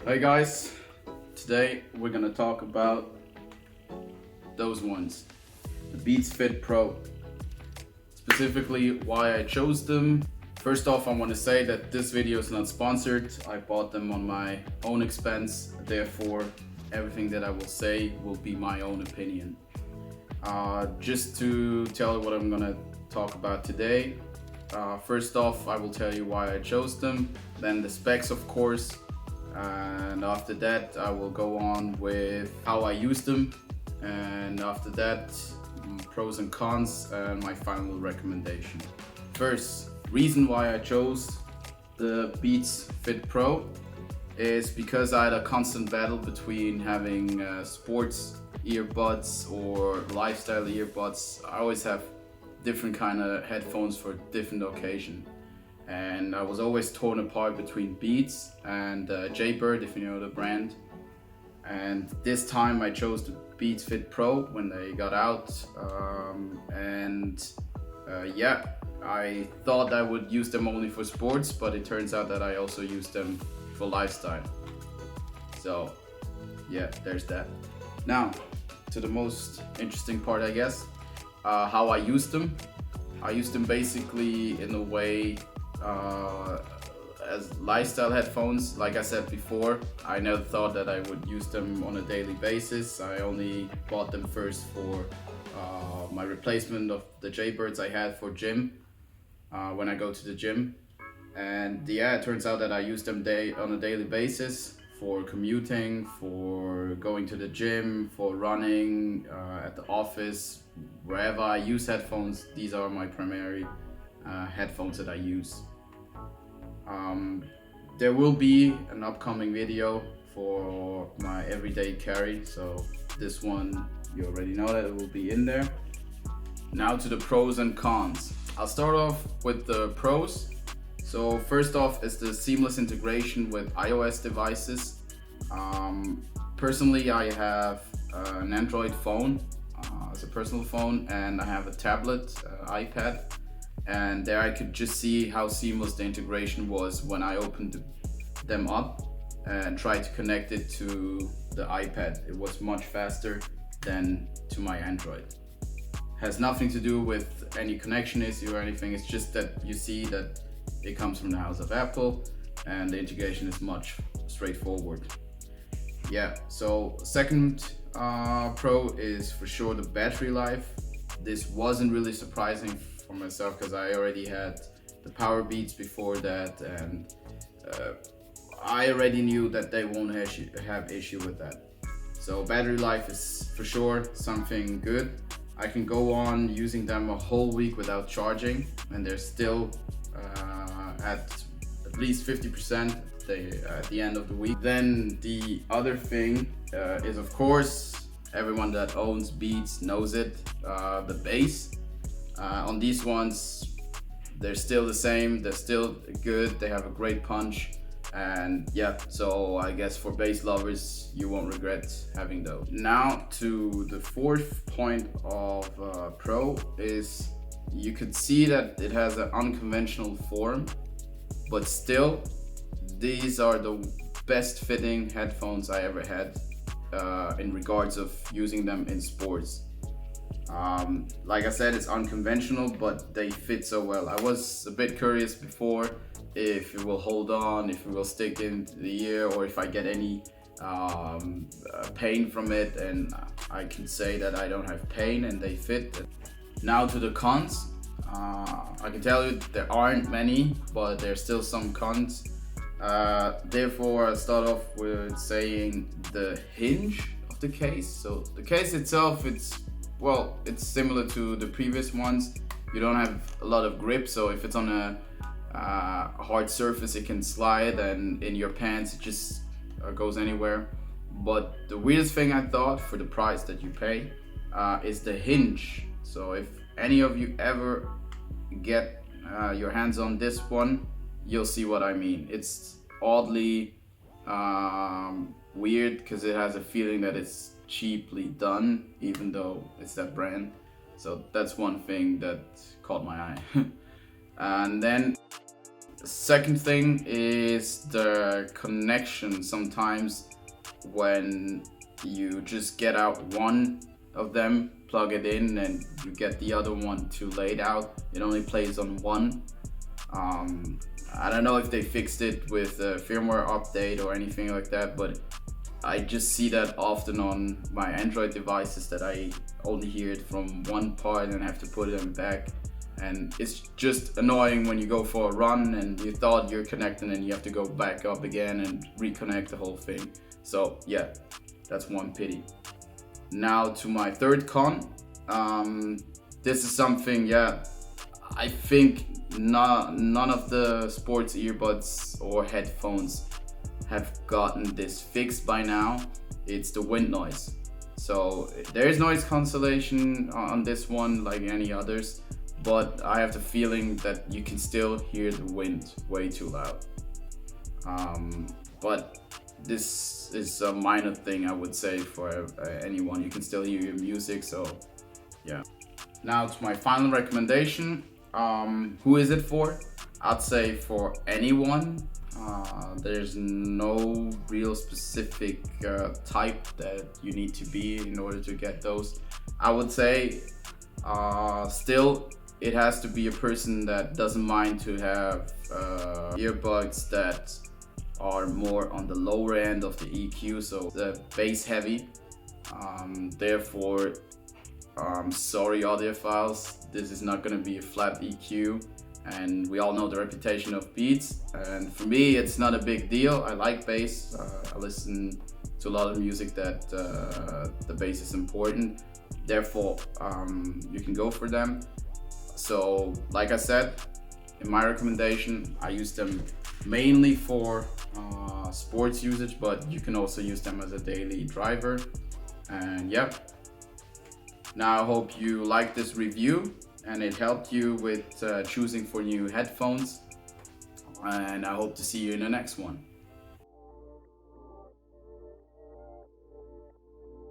Hey guys, today we're gonna talk about those ones, the Beats Fit Pro. Specifically why I chose them. First off, I want to say that this video is not sponsored. I bought them on my own expense, therefore everything that I will say will be my own opinion. Just to tell you what I'm gonna talk about today. First off, I will tell you why I chose them, then the specs of course, and after that I will go on with how I use them, and after that pros and cons and my final recommendation. First, reason why I chose the Beats Fit Pro is because I had a constant battle between having sports earbuds or lifestyle earbuds. I always have different kind of headphones for different occasion, and I was always torn apart between Beats and Jaybird, if you know the brand. And this time I chose the Beats Fit Pro when they got out, yeah, I thought I would use them only for sports, but it turns out that I also use them for lifestyle. So yeah, there's that. Now to the most interesting part, I guess, how I use them. I use them basically in a way as lifestyle headphones. Like I said before, I never thought that I would use them on a daily basis. I only bought them first for my replacement of the Jaybirds I had for gym, when I go to the gym. And yeah, it turns out that I use them on a daily basis for commuting, for going to the gym, for running, at the office, wherever I use headphones. These are my primary headphones that I use. There will be an upcoming video for my everyday carry, so this one you already know that it will be in there. Now to the pros and cons. I'll start off with the pros. So first off is the seamless integration with iOS devices. Personally, I have an Android phone as a personal phone, and I have a tablet, iPad, and there I could just see how seamless the integration was when I opened them up and tried to connect it to the iPad. It was much faster than to my Android. Has nothing to do with any connection issue or anything. It's just that you see that it comes from the house of Apple and the integration is much straightforward. Yeah, so second pro is for sure the battery life. This wasn't really surprising for myself because I already had the Power Beats before that, and I already knew that they won't have issue with that. So battery life is for sure something good. I can go on using them a whole week without charging, and they're still at least 50% at the end of the week. Then the other thing is, of course, everyone that owns Beats knows it, the bass. On these ones, they're still the same, they're still good, they have a great punch. And yeah, so I guess for bass lovers, you won't regret having those. Now to the fourth point of pro is you could see that it has an unconventional form, but still, these are the best fitting headphones I ever had in regards of using them in sports. Like I said, it's unconventional, but they fit so well. I was a bit curious before if it will hold on, if it will stick into the ear, or if I get any pain from it, and I can say that I don't have pain and they fit. Now to the cons. I can tell you there aren't many, but there's still some cons. Therefore, I'll start off with saying the hinge of the case. So the case itself, it's similar to the previous ones. You don't have a lot of grip, so if it's on a hard surface, it can slide, and in your pants it just goes anywhere. But the weirdest thing I thought for the price that you pay is the hinge. So if any of you ever get your hands on this one, you'll see what I mean. It's oddly weird because it has a feeling that it's cheaply done, even though it's that brand. So that's one thing that caught my eye. And then Second thing is the connection. Sometimes when you just get out one of them, plug it in, and you get the other one too late out, it only plays on one. I don't know if they fixed it with a firmware update or anything like that, but I just see that often on my Android devices, that I only hear it from one part and have to put them back. And it's just annoying when you go for a run and you thought you're connecting and you have to go back up again and reconnect the whole thing. So yeah, that's one pity. Now to my third con. This is something, yeah, I think none of the sports earbuds or headphones have gotten this fixed by now. It's the wind noise. So there is noise cancellation on this one like any others, but I have the feeling that you can still hear the wind way too loud. But this is a minor thing, I would say, for anyone. You can still hear your music, so yeah. Now to my final recommendation. Who is it for? I'd say for anyone. There's no real specific type that you need to be in order to get those. I would say still it has to be a person that doesn't mind to have earbuds that are more on the lower end of the EQ, so the bass heavy. Therefore, sorry audiophiles, this is not going to be a flat EQ, and we all know the reputation of Beats, and for me it's not a big deal. I like bass. I listen to a lot of music that the bass is important. Therefore, you can go for them. So like I said, in my recommendation, I use them mainly for sports usage, but you can also use them as a daily driver. And yeah, now I hope you liked this review and it helped you with choosing for new headphones, and I hope to see you in the next one.